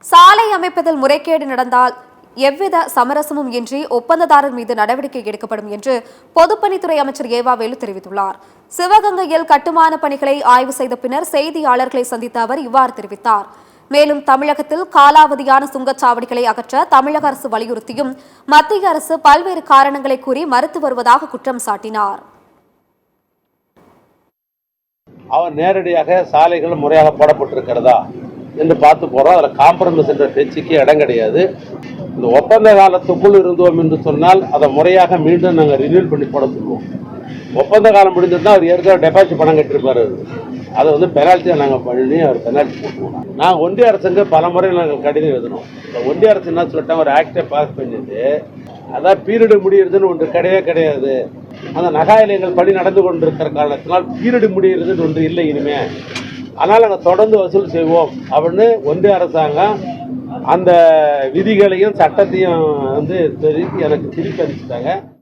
சாலை அமைப்பதில் முறைகேடு நடந்தால் எவ்வித சமரசமும் இன்றி ஒப்பந்ததாரர் மீது நடவடிக்கை எடுக்கப்படும் என்று பொதுப்பணித்துறை அமைச்சர் ஏவா வேலு தெரிவித்துள்ளார். சிவகங்கையில் கட்டுமான பணிகளை ஆய்வு செய்த பின்னர் செய்தியாளர்களை சந்தித்த அவர் இவ்வாறு தெரிவித்தார். மேலும் தமிழகத்தில் காலாவதியான சுங்கச்சாவடிகளை அகற்ற தமிழக அரசு வலியுறுத்தியும் மத்திய அரசு பல்வேறு காரணங்களை கூறி மறுத்து வருவதாக குற்றம் சாட்டினார். அவர் நேரடியாக சாலைகள் முறையாக போடப்பட்டிருக்கிறதா என்று பார்த்து போறோம். அதில் காம்ப்ரமைஸ் என்ற பேச்சுக்கு இடம் கிடையாது. இந்த ஒப்பந்த காலத்துக்குள் இருந்தோம் என்று சொன்னால் அதை முறையாக மீண்டும் நாங்கள் ரினியூல் பண்ணி போட சொல்லுவோம். ஒப்பந்த காலம் முடிஞ்சிருந்தா அவர் ஏற்கனவே டெபாசிட் பணம் கட்டிருப்பாரு. அதை பெனால்ட்டியாக நாங்கள் பண்ணி அவர் பெனால்ட்டி போட்டுருவோம். நாங்கள் ஒன்றிய அரசுக்கு பல முறை நாங்கள் கடிதம் எழுதணும். இந்த ஒன்றிய அரசு என்ன சொல்லிட்டாங்க, ஒரு ஆக்டை பாஸ் பண்ணிட்டு அதான் பீரியடு முடியறதுன்னு ஒன்று கிடையாது. அந்த நகாயிலயங்கள் பணி நடந்து கொண்டிருக்கிற காரணத்தினால் பீரியடு முடியறதுன்னு ஒன்று இல்லை இனிமே. அதனால் நாங்கள் தொடர்ந்து வசூல் செய்வோம் அப்படின்னு ஒன்றிய அரசாங்கம் அந்த விதிகளையும் சட்டத்தையும் எனக்கு திருப்பி அனுப்பிச்சிட்டாங்க.